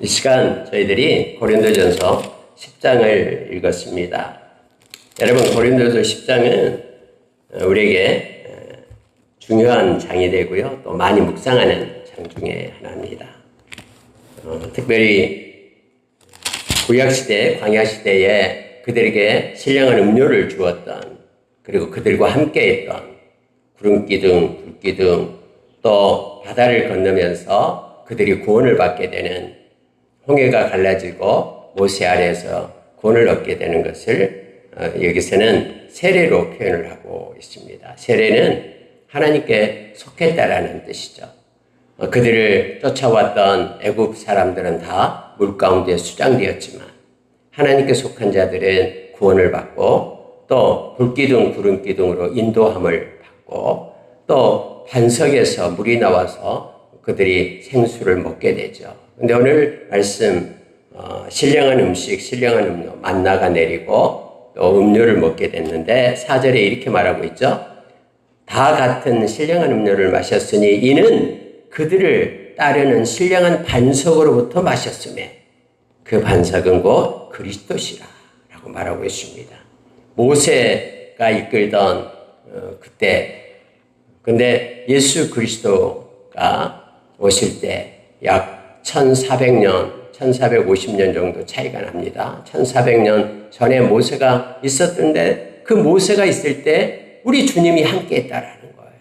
이 시간 저희들이 고린도전서 10장을 읽었습니다. 여러분, 고린도전서 10장은 우리에게 중요한 장이 되고요. 또 많이 묵상하는 장 중에 하나입니다. 특별히 구약시대, 광야시대에 그들에게 신령한 음료를 주었던, 그리고 그들과 함께했던 구름기둥, 불기둥, 또 바다를 건너면서 그들이 구원을 받게 되는 홍해가 갈라지고 모세 아래에서 구원을 얻게 되는 것을 여기서는 세례로 표현을 하고 있습니다. 세례는 하나님께 속했다라는 뜻이죠. 그들을 쫓아왔던 애굽 사람들은 다 물 가운데 수장되었지만 하나님께 속한 자들은 구원을 받고 또 불기둥, 구름기둥으로 인도함을 받고 또 반석에서 물이 나와서 그들이 생수를 먹게 되죠. 근데 오늘 말씀 신령한 음식, 신령한 음료, 만나가 내리고 또 음료를 먹게 됐는데 4절에 이렇게 말하고 있죠. 다 같은 신령한 음료를 마셨으니 이는 그들을 따르는 신령한 반석으로부터 마셨음에 그 반석은 곧 그리스도시라 라고 말하고 있습니다. 모세가 이끌던 그때, 근데 예수 그리스도가 오실 때 약 1400년, 1450년 정도 차이가 납니다. 1400년 전에 모세가 있었던데 그 모세가 있을 때 우리 주님이 함께 했다라는 거예요.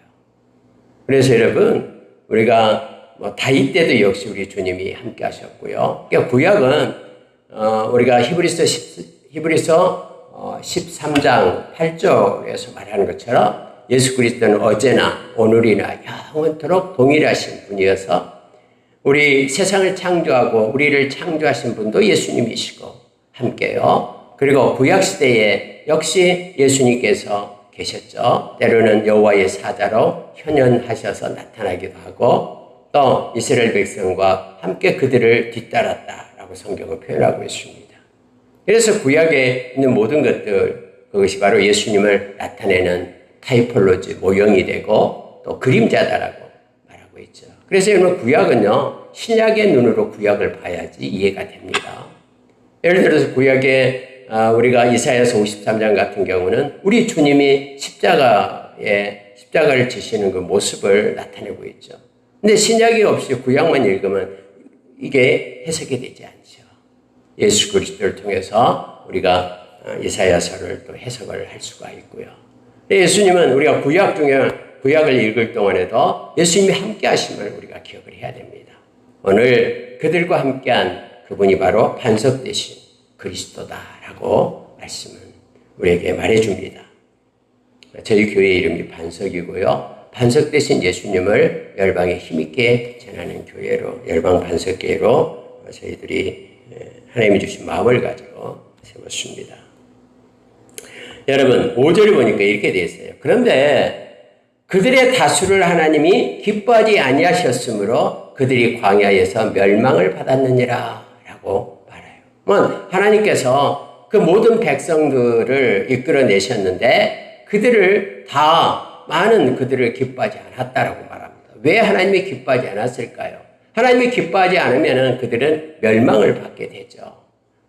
그래서 여러분, 우리가 다윗 때도 역시 우리 주님이 함께 하셨고요. 그러니까 구약은 우리가 히브리서 13장 8절에서 말하는 것처럼 예수 그리스도는 어제나 오늘이나 영원토록 동일하신 분이어서 우리 세상을 창조하고 우리를 창조하신 분도 예수님이시고 함께요. 그리고 구약시대에 역시 예수님께서 계셨죠. 때로는 여호와의 사자로 현현하셔서 나타나기도 하고 또 이스라엘 백성과 함께 그들을 뒤따랐다라고 성경은 표현하고 있습니다. 그래서 구약에 있는 모든 것들, 그것이 바로 예수님을 나타내는 타이폴로지, 모형이 되고 또 그림자다라고 말하고 있죠. 그래서 여러분, 구약은요, 신약의 눈으로 구약을 봐야지 이해가 됩니다. 예를 들어서 구약에 우리가 이사야서 53장 같은 경우는 우리 주님이 십자가를 지시는 그 모습을 나타내고 있죠. 근데 신약이 없이 구약만 읽으면 이게 해석이 되지 않죠. 예수 그리스도를 통해서 우리가 이사야서를 또 해석을 할 수가 있고요. 예수님은 우리가 구약을 읽을 동안에도 예수님이 함께 하심을 우리가 기억을 해야 됩니다. 오늘 그들과 함께한 그분이 바로 반석 되신 그리스도다라고 말씀은 우리에게 말해줍니다. 저희 교회 이름이 반석이고요. 반석 되신 예수님을 열방에 힘있게 전하는 교회로, 열방 반석교회로 저희들이 하나님이 주신 마음을 가지고 세웠습니다. 여러분, 5절을 보니까 이렇게 되어 있어요. 그런데 그들의 다수를 하나님이 기뻐하지 아니하셨으므로 그들이 광야에서 멸망을 받았느니라 라고 말해요. 하나님께서 그 모든 백성들을 이끌어내셨는데 많은 그들을 기뻐하지 않았다라고 말합니다. 왜 하나님이 기뻐하지 않았을까요? 하나님이 기뻐하지 않으면 그들은 멸망을 받게 되죠.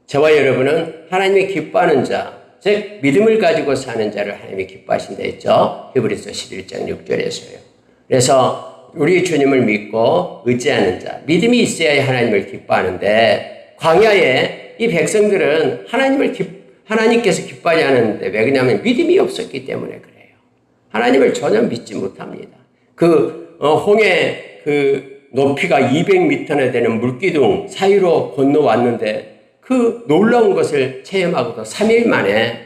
저와 여러분은 하나님이 기뻐하는 자, 즉 믿음을 가지고 사는 자를 하나님이 기뻐하신다 했죠. 히브리서 11장 6절에서요. 그래서 우리 주님을 믿고 의지하는 자, 믿음이 있어야 하나님을 기뻐하는데 광야에 이 백성들은 하나님께서 기뻐하지 않았는데 왜 그러냐면 믿음이 없었기 때문에 그래요. 하나님을 전혀 믿지 못합니다. 홍해 높이가 200m나 되는 물기둥 사이로 건너왔는데 그 놀라운 것을 체험하고도 3일 만에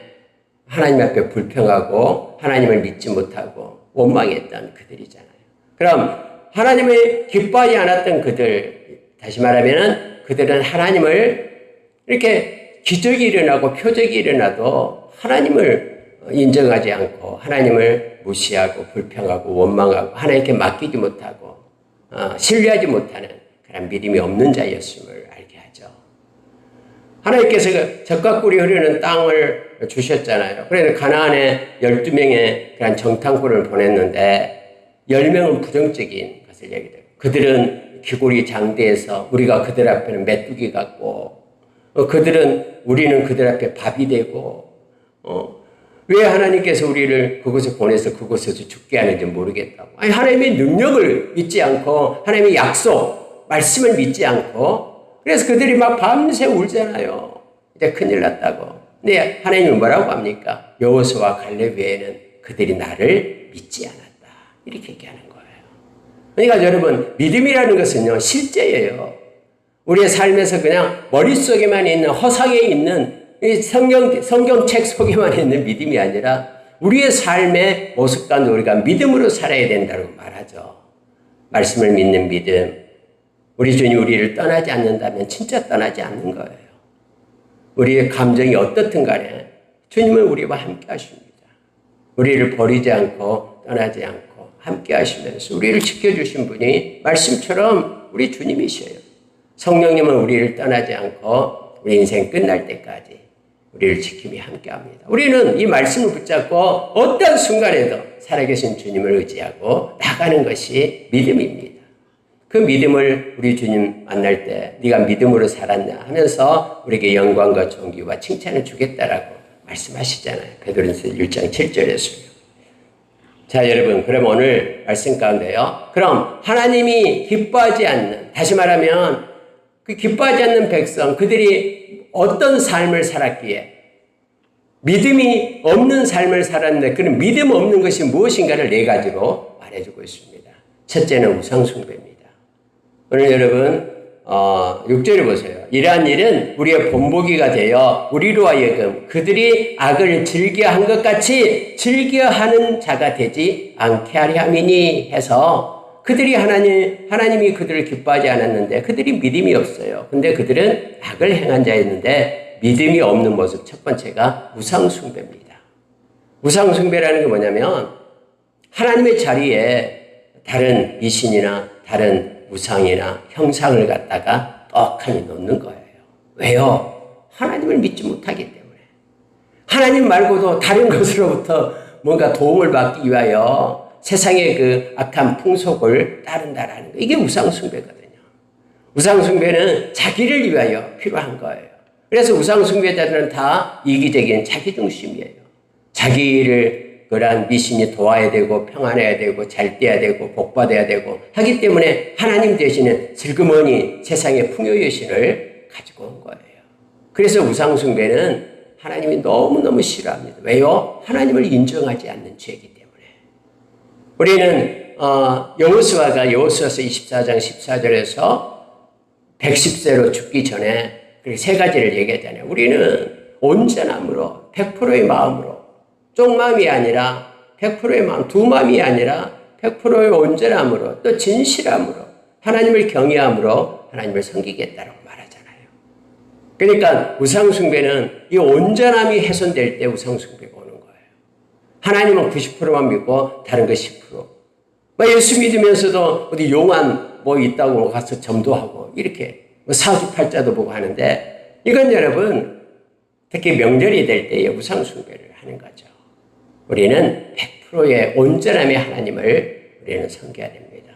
하나님 앞에 불평하고 하나님을 믿지 못하고 원망했던 그들이잖아요. 그럼 하나님을 기뻐하지 않았던 그들, 다시 말하면 그들은 하나님을 이렇게 기적이 일어나고 표적이 일어나도 하나님을 인정하지 않고 하나님을 무시하고 불평하고 원망하고 하나님께 맡기지 못하고 신뢰하지 못하는 그런 믿음이 없는 자였음을 알게 하죠. 하나님께서 젖과 꿀이 흐르는 땅을 주셨잖아요. 그래서 가나안에 12명의 그런 정탐꾼을 보냈는데 10명은 부정적인 것을 얘기해요. 그들은 그들은 기골이 장대해서 우리가 그들 앞에는 메뚜기 같고, 우리는 그들 앞에 밥이 되고, 왜 하나님께서 우리를 그곳에 보내서 그곳에서 죽게 하는지 모르겠다고. 아니, 하나님의 능력을 믿지 않고, 하나님의 약속, 말씀을 믿지 않고, 그래서 그들이 막 밤새 울잖아요. 이제 큰일 났다고. 근데 하나님은 뭐라고 합니까? 여호수아와 갈렙 외에는 그들이 나를 믿지 않았다. 이렇게 얘기하는 거예요. 그러니까 여러분, 믿음이라는 것은요, 실제예요. 우리의 삶에서 그냥 머릿속에만 있는, 허상에 있는 이 성경책 속에만 있는 믿음이 아니라 우리의 삶의 모습 가운데 우리가 믿음으로 살아야 된다고 말하죠. 말씀을 믿는 믿음. 우리 주님이 우리를 떠나지 않는다면 진짜 떠나지 않는 거예요. 우리의 감정이 어떻든 간에 주님은 우리와 함께 하십니다. 우리를 버리지 않고 떠나지 않고 함께 하시면서 우리를 지켜주신 분이 말씀처럼 우리 주님이셔요. 성령님은 우리를 떠나지 않고 우리 인생 끝날 때까지 우리를 지킴이 함께합니다. 우리는 이 말씀을 붙잡고 어떤 순간에도 살아계신 주님을 의지하고 나가는 것이 믿음입니다. 그 믿음을 우리 주님 만날 때 네가 믿음으로 살았냐 하면서 우리에게 영광과 존귀와 칭찬을 주겠다라고 말씀하시잖아요. 베드로전서 1장 7절에서요. 자, 여러분, 그럼 오늘 말씀 가운데요. 그럼 하나님이 기뻐하지 않는, 다시 말하면 그 기뻐하지 않는 백성, 그들이 어떤 삶을 살았기에 믿음이 없는 삶을 살았는데 그런 믿음 없는 것이 무엇인가를 네 가지로 말해주고 있습니다. 첫째는 우상숭배입니다. 오늘 여러분 6절을 보세요. 이러한 일은 우리의 본보기가 되어 우리로 하여금 그들이 악을 즐겨한 것 같이 즐겨하는 자가 되지 않게 하려 함이니 해서 그들이 하나님이 그들을 기뻐하지 않았는데 그들이 믿음이 없어요. 근데 그들은 악을 행한 자였는데 믿음이 없는 모습 첫 번째가 우상숭배입니다. 우상숭배라는 게 뭐냐면 하나님의 자리에 다른 미신이나 다른 우상이나 형상을 갖다가 떡하니 놓는 거예요. 왜요? 하나님을 믿지 못하기 때문에. 하나님 말고도 다른 것으로부터 뭔가 도움을 받기 위하여 세상의 그 악한 풍속을 따른다라는 거. 이게 우상숭배거든요. 우상숭배는 자기를 위하여 필요한 거예요. 그래서 우상숭배자들은 다 이기적인 자기중심이에요. 자기를 그러한 미신이 도와야 되고 평안해야 되고 잘 돼야 되고 복받아야 되고 하기 때문에 하나님 대신에 슬그머니 세상의 풍요여신을 가지고 온 거예요. 그래서 우상숭배는 하나님이 너무너무 싫어합니다. 왜요? 하나님을 인정하지 않는 죄이기 때문에. 우리는 여호수아가 여호수아서 24장 14절에서 110세로 죽기 전에 세 가지를 얘기하잖아요. 우리는 온전함으로 100%의 마음으로 쪽마음이 아니라 100%의 마음, 두 마음이 아니라 100%의 온전함으로 또 진실함으로 하나님을 경외함으로 하나님을 섬기겠다라고 말하잖아요. 그러니까 우상숭배는 이 온전함이 훼손될 때 우상숭배가 오는 거예요. 하나님은 90%만 믿고 다른 거 10%. 예수 믿으면서도 어디 용안 뭐 있다고 가서 점도하고 이렇게 사주팔자도 보고 하는데 이건 여러분 특히 명절이 될 때에 우상숭배를 하는 거죠. 우리는 100%의 온전함의 하나님을 우리는 섬겨야 됩니다.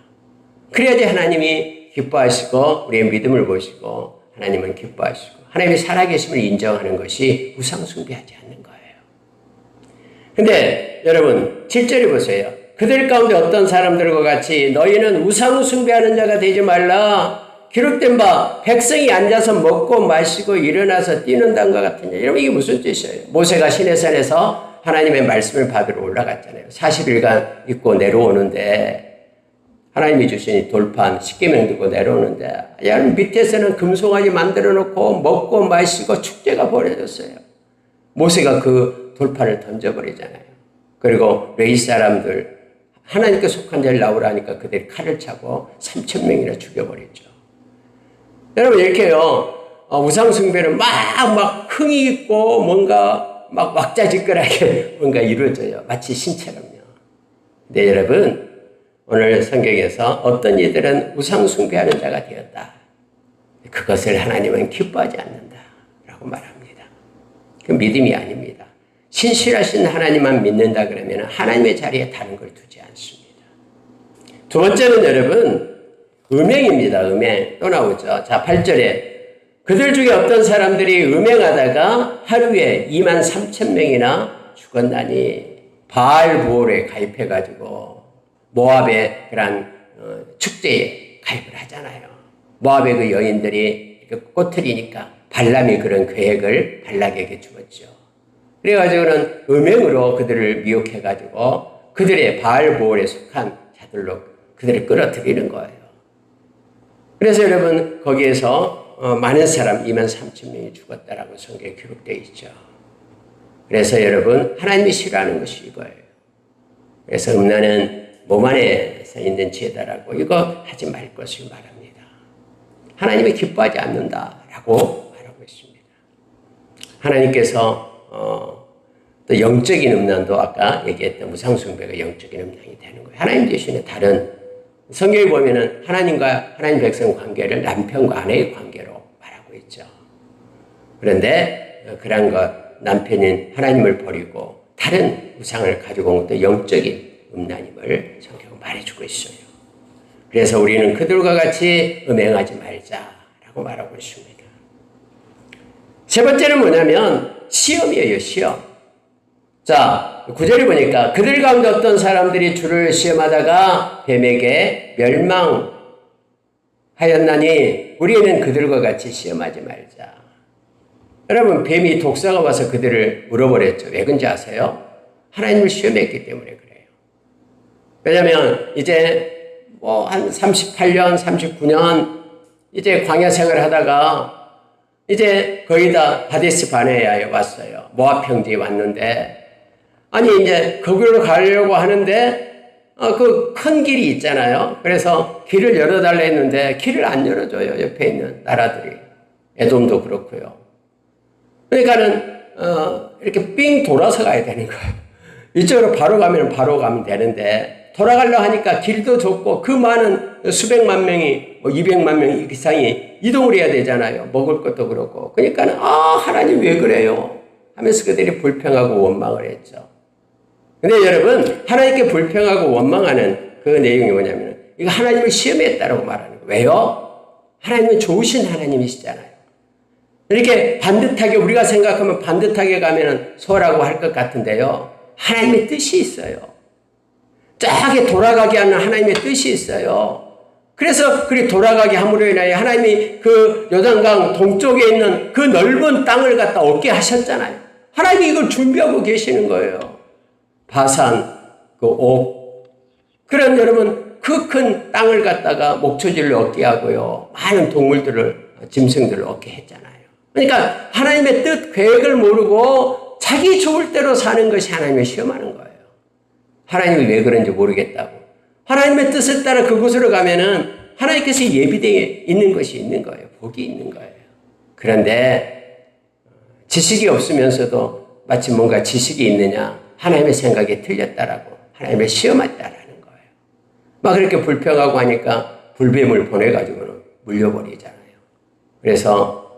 그래야지 하나님이 기뻐하시고 우리의 믿음을 보시고 하나님은 기뻐하시고 하나님의 살아계심을 인정하는 것이 우상숭배하지 않는 거예요. 근데 여러분 7절에 보세요. 그들 가운데 어떤 사람들과 같이 너희는 우상숭배하는 자가 되지 말라. 기록된 바 백성이 앉아서 먹고 마시고 일어나서 뛰는 단과 같으냐. 여러분 이게 무슨 뜻이에요? 모세가 시내산에서 하나님의 말씀을 받으러 올라갔잖아요. 40일간 있고 내려오는데 하나님이 주신 이 돌판 10계명 듣고 내려오는데 여러분 밑에서는 금송아지 만들어 놓고 먹고 마시고 축제가 벌어졌어요. 모세가 그 돌판을 던져버리잖아요. 그리고 레위 사람들 하나님께 속한 자를 나오라니까 그들이 칼을 차고 3,000명이나 죽여버렸죠. 여러분 이렇게요 우상숭배는 막 흥이 있고 뭔가 막 왁자지껄하게 뭔가 이루어져요. 마치 신처럼요. 근데 여러분 오늘 성경에서 어떤 이들은 우상숭배하는 자가 되었다. 그것을 하나님은 기뻐하지 않는다 라고 말합니다. 그 믿음이 아닙니다. 신실하신 하나님만 믿는다 그러면 하나님의 자리에 다른 걸 두지 않습니다. 두 번째는 여러분 음행입니다. 음행. 또 나오죠. 자, 8절에 그들 중에 어떤 사람들이 음행하다가 하루에 23,000명이나 죽었나니 바알보올에 가입해가지고 모압의 그런 축제에 가입을 하잖아요. 모압의 그 여인들이 꼬투리니까 발람이 그런 계획을 발락에게 주었죠. 그래가지고는 음행으로 그들을 미혹해가지고 그들의 바알보올에 속한 자들로 그들을 끌어들이는 거예요. 그래서 여러분 거기에서 많은 사람 23,000명이 죽었다라고 성경에 기록되어 있죠. 그래서 여러분 하나님이 싫어하는 것이 이거예요. 그래서 음란은 몸 안에서 있는 죄다라고 이거 하지 말 것을 말합니다. 하나님이 기뻐하지 않는다라고 말하고 있습니다. 하나님께서 또 영적인 음란도 아까 얘기했던 무상숭배가 영적인 음란이 되는 거예요. 하나님 대신에 다른 성경에 보면은 하나님과 하나님 백성 관계를 남편과 아내의 관계로 말하고 있죠. 그런데 그런 것 남편인 하나님을 버리고 다른 우상을 가지고 온 것도 영적인 음란임을 성경은 말해주고 있어요. 그래서 우리는 그들과 같이 음행하지 말자라고 말하고 있습니다. 세 번째는 뭐냐면 시험이에요. 시험. 자, 9절에 보니까 그들 가운데 어떤 사람들이 주를 시험하다가 뱀에게 멸망하였나니 우리는 그들과 같이 시험하지 말자. 여러분 뱀이 독사가 와서 그들을 물어버렸죠. 왜 그런지 아세요? 하나님을 시험했기 때문에 그래요. 왜냐하면 이제 한 38년, 39년 이제 광야 생활을 하다가 이제 거의 다 가데스 바네아에 왔어요. 모압 평지에 왔는데 아니 이제 거기로 가려고 하는데 그 큰 길이 있잖아요. 그래서 길을 열어달라 했는데 길을 안 열어줘요. 옆에 있는 나라들이. 에돔도 그렇고요. 그러니까는 이렇게 삥 돌아서 가야 되는 거예요. 이쪽으로 바로 가면 되는데 돌아가려고 하니까 길도 좁고 그 많은 수백만 명이 200만 명 이상이 이동을 해야 되잖아요. 먹을 것도 그렇고. 그러니까는 하나님 왜 그래요? 하면서 그들이 불평하고 원망을 했죠. 근데 여러분 하나님께 불평하고 원망하는 그 내용이 뭐냐면 이거 하나님을 시험했다라고 말하는 거예요. 왜요? 하나님은 좋으신 하나님이시잖아요. 이렇게 반듯하게 우리가 생각하면 반듯하게 가면 소라고 할 것 같은데요. 하나님의 뜻이 있어요. 쫙게 돌아가게 하는 하나님의 뜻이 있어요. 그래서 그리 돌아가게 함으로 인하여 하나님이 그 요단강 동쪽에 있는 그 넓은 땅을 갖다 얻게 하셨잖아요. 하나님이 이걸 준비하고 계시는 거예요. 바산, 그 옥. 그런 여러분 그 큰 땅을 갖다가 목초지를 얻게 하고요. 많은 동물들을, 짐승들을 얻게 했잖아요. 그러니까 하나님의 뜻, 계획을 모르고 자기 좋을 대로 사는 것이 하나님을 시험하는 거예요. 하나님이 왜 그런지 모르겠다고. 하나님의 뜻에 따라 그곳으로 가면은 하나님께서 예비되어 있는 것이 있는 거예요. 복이 있는 거예요. 그런데 지식이 없으면서도 마치 뭔가 지식이 있느냐. 하나님의 생각이 틀렸다라고 하나님을 시험했다라는 거예요. 막 그렇게 불평하고 하니까 불뱀을 보내가지고는 물려버리잖아요. 그래서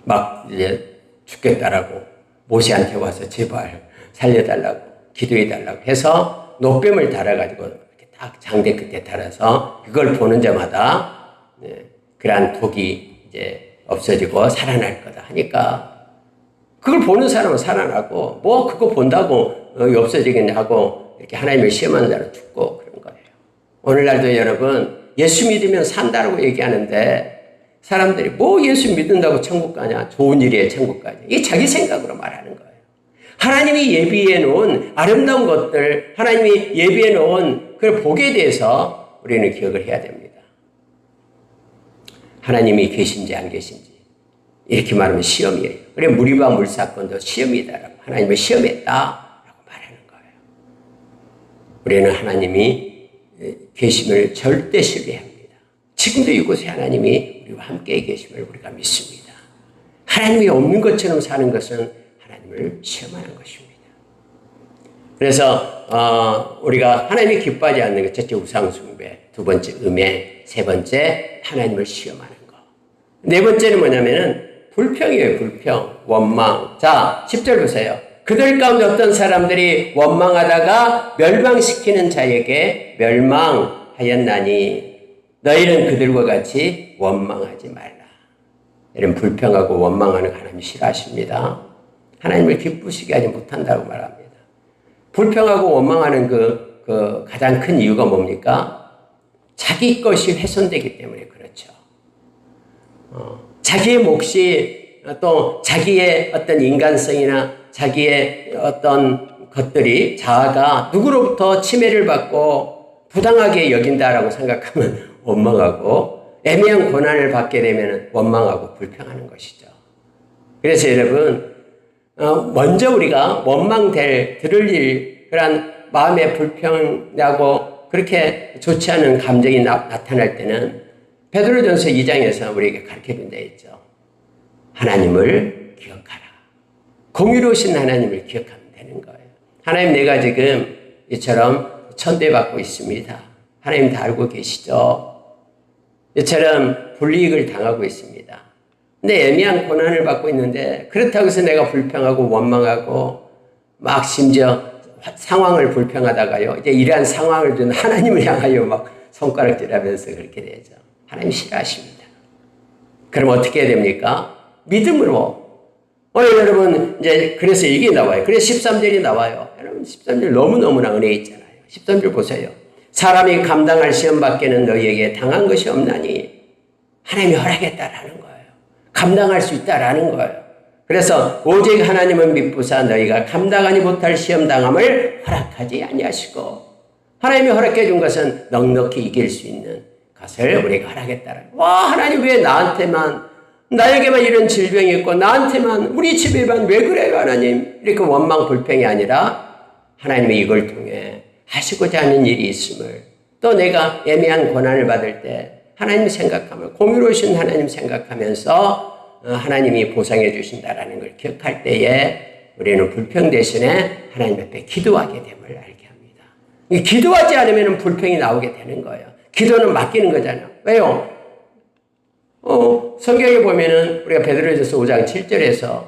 막 이제 죽겠다라고 모세한테 와서 제발 살려달라고 기도해달라고 해서 노뱀을 달아가지고 이렇게 딱 장대 끝에 달아서 그걸 보는 자마다 그러한 독이 이제 없어지고 살아날 거다 하니까 그걸 보는 사람은 살아나고 뭐 그거 본다고 없어지겠냐고 이렇게 하나님을 시험하는 자로 죽고 그런 거예요. 오늘날도 여러분 예수 믿으면 산다라고 얘기하는데 사람들이 뭐 예수 믿는다고 천국 가냐 좋은 일이에요 천국 가냐 이게 자기 생각으로 말하는 거예요. 하나님이 예비해 놓은 아름다운 것들 하나님이 예비해 놓은 그 복에 대해서 우리는 기억을 해야 됩니다. 하나님이 계신지 안 계신지 이렇게 말하면 시험이에요. 그래 무리바 물사건도 시험이다라고 하나님을 시험했다라고 말하는 거예요. 우리는 하나님이 계심을 절대 신뢰합니다. 지금도 이곳에 하나님이 우리와 함께 계심을 우리가 믿습니다. 하나님이 없는 것처럼 사는 것은 하나님을 시험하는 것입니다. 그래서 우리가 하나님이 기뻐하지 않는 것 첫째 우상숭배, 두 번째 음행, 세 번째 하나님을 시험하는 것. 네 번째는 뭐냐면은 불평이에요. 불평, 원망. 자 10절 보세요. 그들 가운데 어떤 사람들이 원망하다가 멸망시키는 자에게 멸망하였나니 너희는 그들과 같이 원망하지 말라. 이런 불평하고 원망하는 거 하나님 싫어하십니다. 하나님을 기쁘시게 하지 못한다고 말합니다. 불평하고 원망하는 그 가장 큰 이유가 뭡니까? 자기 것이 훼손되기 때문에 그렇죠. 자기의 몫이 또 자기의 어떤 인간성이나 자기의 어떤 것들이 자아가 누구로부터 침해를 받고 부당하게 여긴다라고 생각하면 원망하고 애매한 고난을 받게 되면 원망하고 불평하는 것이죠. 그래서 여러분 먼저 우리가 들을 일 그런 마음의 불평하고 그렇게 좋지 않은 감정이 나타날 때는 베드로전서 2장에서 우리에게 가르쳐준 데 있죠. 하나님을 기억하라. 공의로우신 하나님을 기억하면 되는 거예요. 하나님 내가 지금 이처럼 천대받고 있습니다. 하나님 다 알고 계시죠? 이처럼 불이익을 당하고 있습니다. 근데 애매한 고난을 받고 있는데 그렇다고 해서 내가 불평하고 원망하고 막 심지어 상황을 불평하다가요. 이제 이러한 상황을 준 하나님을 향하여 막 손가락질하면서 그렇게 되죠. 하나님 싫어하십니다. 그럼 어떻게 해야 됩니까? 믿음으로. 오늘 여러분 이제 그래서 이게 나와요. 그래서 13절이 나와요. 여러분 13절 너무너무나 은혜 있잖아요. 13절 보세요. 사람이 감당할 시험 밖에는 너희에게 당한 것이 없나니 하나님이 허락했다라는 거예요. 감당할 수 있다라는 거예요. 그래서 오직 하나님은 미쁘사 너희가 감당하지 못할 시험 당함을 허락하지 아니하시고 하나님이 허락해 준 것은 넉넉히 이길 수 있는 것을 우리가 허락했다라는 거예요. 와 하나님 왜 나에게만 이런 질병이 있고 나한테만 우리 집에만 왜 그래요 하나님 이렇게 원망 불평이 아니라 하나님이 이걸 통해 하시고자 하는 일이 있음을 또 내가 애매한 고난을 받을 때 하나님 생각하면 공의로우신 하나님 생각하면서 하나님이 보상해 주신다라는 걸 기억할 때에 우리는 불평 대신에 하나님 앞에 기도하게 됨을 알게 합니다. 기도하지 않으면 불평이 나오게 되는 거예요. 기도는 맡기는 거잖아요. 왜요? 성경에 보면은 우리가 베드로전서 5장 7절에서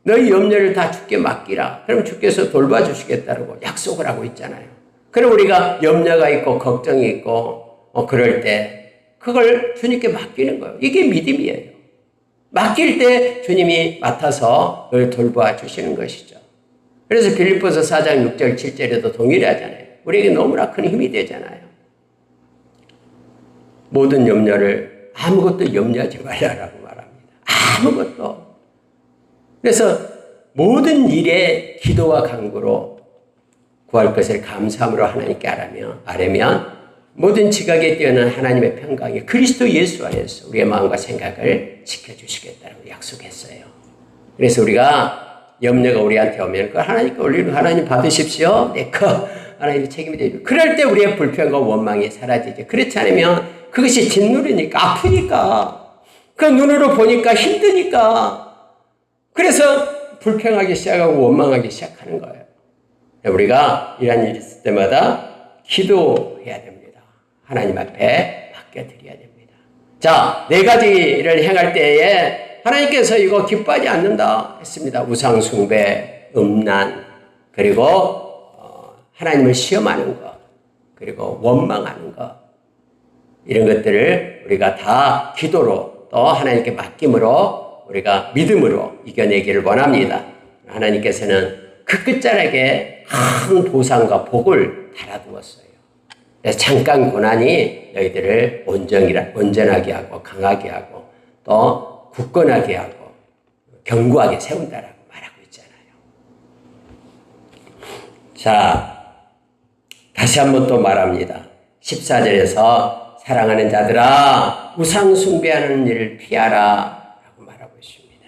너희 염려를 다 주께 맡기라. 그럼 주께서 돌봐주시겠다고 약속을 하고 있잖아요. 그럼 우리가 염려가 있고 걱정이 있고 그럴 때 그걸 주님께 맡기는 거예요. 이게 믿음이에요. 맡길 때 주님이 맡아서 널 돌봐 주시는 것이죠. 그래서 빌립보서 4장 6절 7절에도 동일하잖아요. 우리에게 너무나 큰 힘이 되잖아요. 모든 염려를 아무것도 염려하지 말라라고 말합니다. 아무것도. 그래서 모든 일에 기도와 간구로 구할 것을 감사함으로 하나님께 아뢰면 모든 지각에 뛰어난 하나님의 평강이 그리스도 예수 안에서 우리의 마음과 생각을 지켜주시겠다고 약속했어요. 그래서 우리가 염려가 우리한테 오면 그걸 하나님께 올리는 하나님 받으십시오. 내 거 하나님이 책임이 되죠. 그럴 때 우리의 불평과 원망이 사라지죠. 그렇지 않으면 그것이 짓누르니까 아프니까 그 눈으로 보니까 힘드니까 그래서 불평하기 시작하고 원망하기 시작하는 거예요. 우리가 이런 일이 있을 때마다 기도해야 됩니다. 하나님 앞에 맡겨드려야 됩니다. 자, 4가지를 행할 때에 하나님께서 이거 기뻐하지 않는다 했습니다. 우상숭배, 음란, 그리고 하나님을 시험하는 것, 그리고 원망하는 것 이런 것들을 우리가 다 기도로 또 하나님께 맡김으로 우리가 믿음으로 이겨내기를 원합니다. 하나님께서는 그 끝자락에 큰 보상과 복을 달아두었어요. 그래서 잠깐 고난이 너희들을 온전하게 하고 강하게 하고 또 굳건하게 하고 견고하게 세운다라고 말하고 있잖아요. 자, 다시 한번 또 말합니다. 14절에서 사랑하는 자들아 우상 숭배하는 일을 피하라 라고 말하고 있습니다.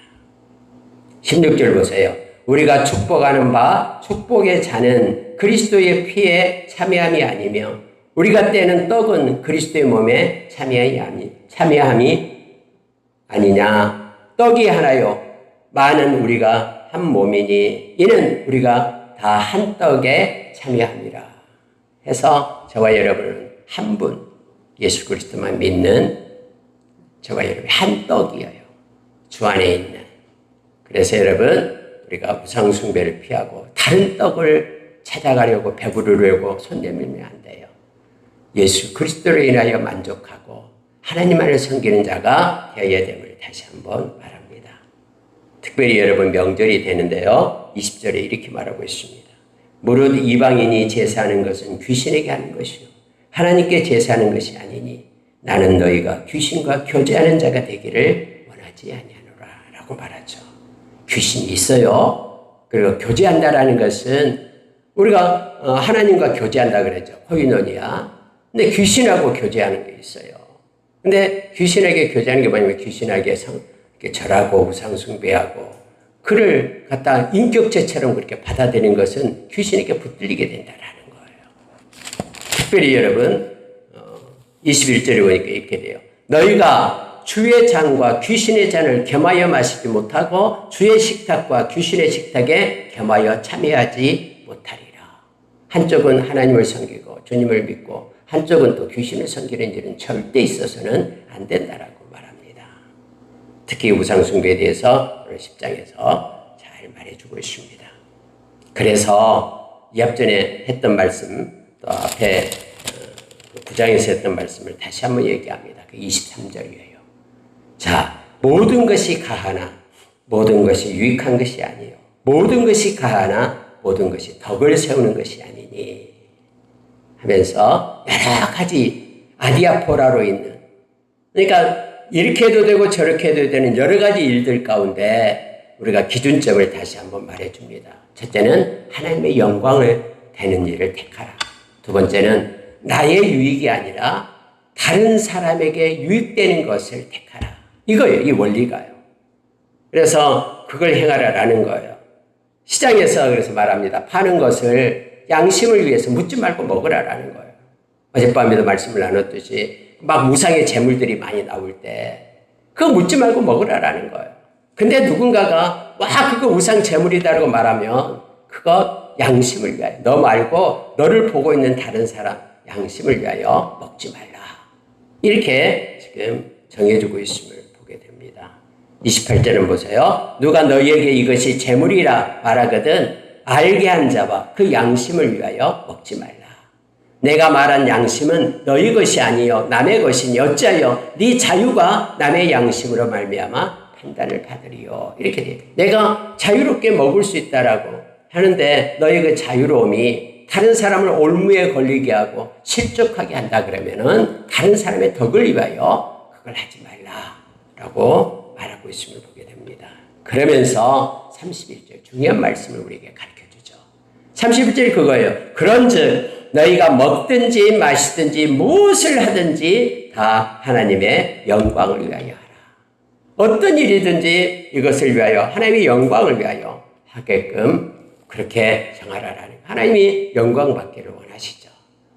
16절 보세요. 우리가 축복하는 바 축복의 자는 그리스도의 피에 참여함이 아니며 우리가 떼는 떡은 그리스도의 몸에 참여함이 아니냐. 떡이 하나요 많은 우리가 한 몸이니 이는 우리가 다 한 떡에 참여함이라 해서 저와 여러분은 한 분 예수 그리스도만 믿는 저와 여러분이 한 떡이에요. 주 안에 있는. 그래서 여러분 우리가 우상숭배를 피하고 다른 떡을 찾아가려고 배부르려고 손 내밀면 안 돼요. 예수 그리스도로 인하여 만족하고 하나님만을 섬기는 자가 되어야 됨을 다시 한번 말합니다. 특별히 여러분 명절이 되는데요. 20절에 이렇게 말하고 있습니다. 무릇 이방인이 제사하는 것은 귀신에게 하는 것이요 하나님께 제사하는 것이 아니니 나는 너희가 귀신과 교제하는 자가 되기를 원하지 아니하노라 라고 말하죠. 귀신이 있어요. 그리고 교제한다라는 것은 우리가 하나님과 교제한다 그러죠. 코이노니아. 근데 귀신하고 교제하는 게 있어요. 근데 귀신에게 교제하는 게 뭐냐면 귀신에게 절하고 우상숭배하고 그를 갖다 인격체처럼 그렇게 받아들이는 것은 귀신에게 붙들리게 된다라는 거예요. 특별히 여러분 21절에 보니까 이렇게 돼요. 너희가 주의 잔과 귀신의 잔을 겸하여 마시지 못하고 주의 식탁과 귀신의 식탁에 겸하여 참여하지 못하리라. 한쪽은 하나님을 섬기고 주님을 믿고 한쪽은 또 귀신을 섬기는 일은 절대 있어서는 안 된다라고 말합니다. 특히 우상숭배에 대해서 오늘 10장에서 잘 말해주고 있습니다. 그래서 이 앞전에 했던 말씀 또 앞에 9장에서 했던 말씀을 다시 한번 얘기합니다. 그 23절이에요. 자, 모든 것이 가하나 모든 것이 유익한 것이 아니요 모든 것이 가하나 모든 것이 덕을 세우는 것이 아니니 하면서 여러 가지 아디아포라로 있는 그러니까 이렇게 해도 되고 저렇게 해도 되는 여러 가지 일들 가운데 우리가 기준점을 다시 한번 말해줍니다. 첫째는 하나님의 영광을 되는 일을 택하라. 두 번째는 나의 유익이 아니라 다른 사람에게 유익되는 것을 택하라. 이거예요. 이 원리가요. 그래서 그걸 행하라라는 거예요. 시장에서 그래서 말합니다. 파는 것을 양심을 위해서 묻지 말고 먹으라라는 거예요. 어젯밤에도 말씀을 나눴듯이 막 우상의 재물들이 많이 나올 때 그거 묻지 말고 먹으라라는 거예요. 근데 누군가가 와 그거 우상 재물이다라고 말하면 그거 양심을 위하여 너 말고 너를 보고 있는 다른 사람 양심을 위하여 먹지 말라. 이렇게 지금 정해주고 있음을 보게 됩니다. 28절은 보세요. 누가 너희에게 이것이 재물이라 말하거든 알게 한 자와 그 양심을 위하여 먹지 말라. 내가 말한 양심은 너희 것이 아니요 남의 것이니 어찌하여 네 자유가 남의 양심으로 말미암아 판단을 받으리요. 이렇게 돼요. 내가 자유롭게 먹을 수 있다라고 하는데 너희 그 자유로움이 다른 사람을 올무에 걸리게 하고 실족하게 한다 그러면은 다른 사람의 덕을 위하여 그걸 하지 말라라고 말하고 있음을 보게 됩니다. 그러면서 31절 중요한 말씀을 우리에게 가르쳐주죠. 31절이 그거예요. 그런즉 너희가 먹든지 마시든지 무엇을 하든지 다 하나님의 영광을 위하여 하라. 어떤 일이든지 이것을 위하여 하나님의 영광을 위하여 하게끔 그렇게 정하라라는 거예요. 하나님이 영광 받기를 원하시죠.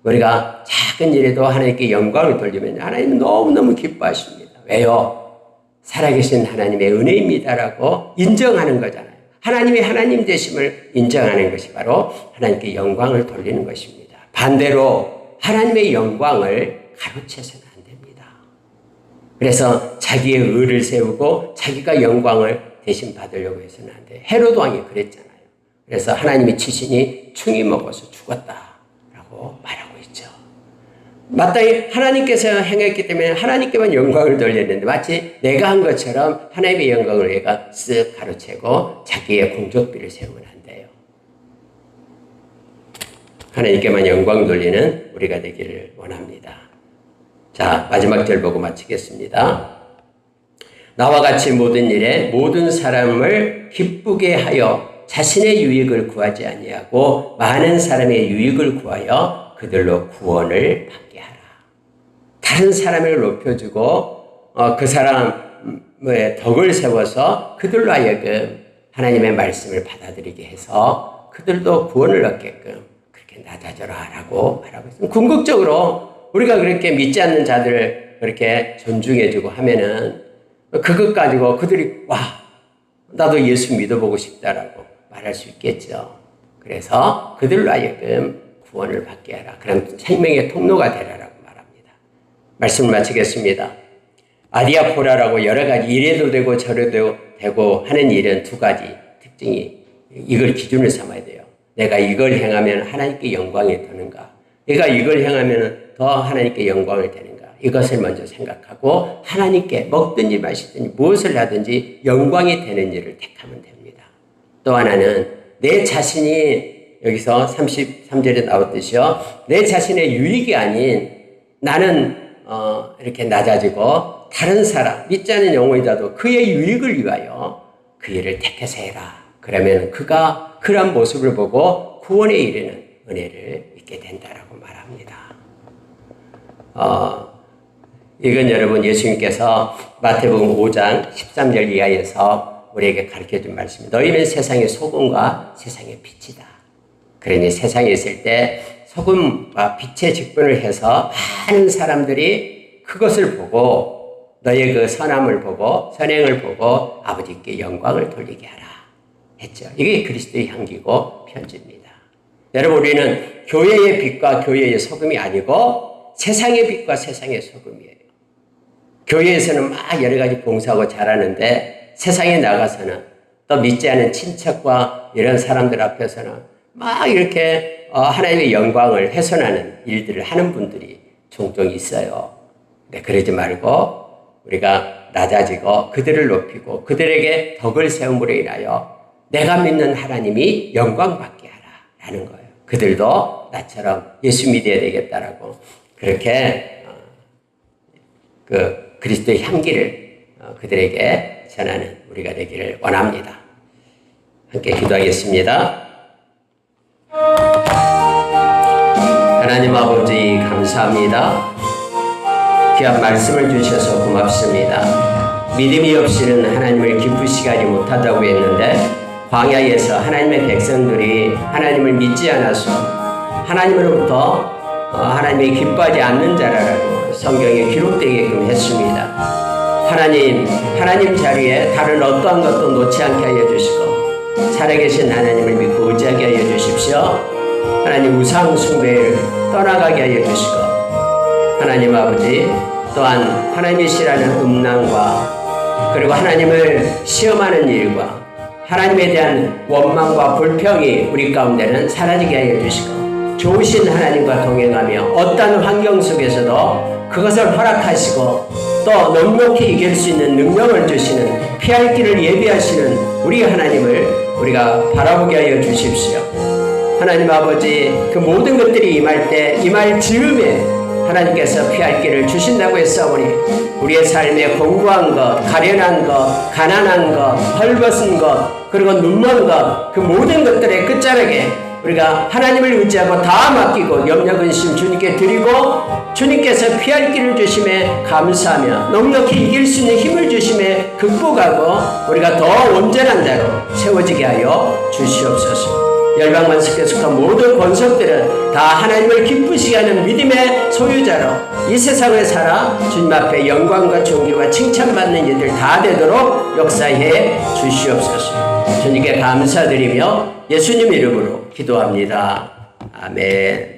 우리가 작은 일에도 하나님께 영광을 돌리면 하나님은 너무너무 기뻐하십니다. 왜요? 살아계신 하나님의 은혜입니다라고 인정하는 거잖아요. 하나님이 하나님 되심을 인정하는 것이 바로 하나님께 영광을 돌리는 것입니다. 반대로 하나님의 영광을 가로채서는 안 됩니다. 그래서 자기의 의를 세우고 자기가 영광을 대신 받으려고 해서는 안 돼요. 헤로드 왕이 그랬잖아요. 그래서 하나님이 치시니 충이 먹어서 죽었다라고 말하고 있죠. 마땅히 하나님께서 행했기 때문에 하나님께만 영광을 돌렸는데 마치 내가 한 것처럼 하나님의 영광을 얘가 쓱 가로채고 자기의 공적비를 세우면 안 돼요. 하나님께만 영광 돌리는 우리가 되기를 원합니다. 자, 마지막 절 보고 마치겠습니다. 나와 같이 모든 일에 모든 사람을 기쁘게 하여 자신의 유익을 구하지 아니하고 많은 사람의 유익을 구하여 그들로 구원을 받게 하라. 다른 사람을 높여주고 그 사람의 덕을 세워서 그들로 하여금 하나님의 말씀을 받아들이게 해서 그들도 구원을 얻게끔 그렇게 낮아져라 라고 말하고 있습니다. 궁극적으로 우리가 그렇게 믿지 않는 자들을 그렇게 존중해주고 하면은 그것 가지고 그들이 와 나도 예수 믿어보고 싶다라고 말할 수 있겠죠. 그래서 그들로 하여금 구원을 받게 하라. 그런 생명의 통로가 되라라고 말합니다. 말씀을 마치겠습니다. 아디아포라라고 여러 가지 이래도 되고 저래도 되고 하는 일은 두 가지 특징이 이걸 기준을 삼아야 돼요. 내가 이걸 행하면 하나님께 영광이 되는가? 내가 이걸 행하면 더 하나님께 영광을 되는가? 이것을 먼저 생각하고 하나님께 먹든지 마시든지 무엇을 하든지 영광이 되는 일을 택하면 됩니다. 또 하나는 내 자신이 여기서 33절에 나왔듯이요. 내 자신의 유익이 아닌 나는 이렇게 낮아지고 다른 사람, 믿지 않는 영혼이라도 그의 유익을 위하여 그 일을 택해서 해라. 그러면 그가 그런 모습을 보고 구원에 이르는 은혜를 얻게 된다라고 말합니다. 이건 여러분 예수님께서 마태복음 5장 13절 이하에서 우리에게 가르쳐준 말씀입니다. 너희는 세상의 소금과 세상의 빛이다. 그러니 세상에 있을 때 소금과 빛의 직분을 해서 많은 사람들이 그것을 보고 너의 그 선함을 보고 선행을 보고 아버지께 영광을 돌리게 하라 했죠. 이게 그리스도의 향기고 편지입니다. 여러분 우리는 교회의 빛과 교회의 소금이 아니고 세상의 빛과 세상의 소금이에요. 교회에서는 막 여러 가지 봉사하고 잘하는데 세상에 나가서는 또 믿지 않은 친척과 이런 사람들 앞에서는 막 이렇게 하나님의 영광을 훼손하는 일들을 하는 분들이 종종 있어요. 근데 그러지 말고 우리가 낮아지고 그들을 높이고 그들에게 덕을 세움으로 인하여 내가 믿는 하나님이 영광받게 하라라는 거예요. 그들도 나처럼 예수 믿어야 되겠다라고 그렇게 그 그리스도의 향기를 그들에게 전하는 우리가 되기를 원합니다. 함께 기도하겠습니다. 하나님 아버지 감사합니다. 귀한 말씀을 주셔서 고맙습니다. 믿음이 없이는 하나님을 기쁘시게 하지 못한다고 했는데 광야에서 하나님의 백성들이 하나님을 믿지 않아서 하나님으로부터 하나님이 기뻐하지 않는 자라고 성경에 기록되게끔 했습니다. 하나님 자리에 다른 어떠한 것도 놓지 않게 하여 주시고 살아계신 하나님을 믿고 의지하게 하여 주십시오. 하나님 우상 숭배를 떠나가게 하여 주시고 하나님 아버지 또한 하나님이시라는 음란과 그리고 하나님을 시험하는 일과 하나님에 대한 원망과 불평이 우리 가운데는 사라지게 하여 주시고 좋으신 하나님과 동행하며 어떤 환경 속에서도 그것을 허락하시고 또 넉넉히 이길 수 있는 능력을 주시는 피할 길을 예비하시는 우리 하나님을 우리가 바라보게 하여 주십시오. 하나님 아버지 그 모든 것들이 임할 때 임할 즈음에 하나님께서 피할 길을 주신다고 했사오니 우리의 삶에 공고한 것, 가련한 것, 가난한 것, 헐벗은 것 그리고 눈먼 것 그 모든 것들의 끝자락에 우리가 하나님을 의지하고 다 맡기고 염려 근심 주님께 드리고 주님께서 피할 길을 주심에 감사하며 넉넉히 이길 수 있는 힘을 주심에 극복하고 우리가 더 온전한 자로 세워지게 하여 주시옵소서. 열방만석에 속한 모든 권속들은 다 하나님을 기쁘시게 하는 믿음의 소유자로 이 세상을 살아 주님 앞에 영광과 존귀와 칭찬받는 일들 다 되도록 역사해 주시옵소서. 주님께 감사드리며 예수님 이름으로 기도합니다. 아멘.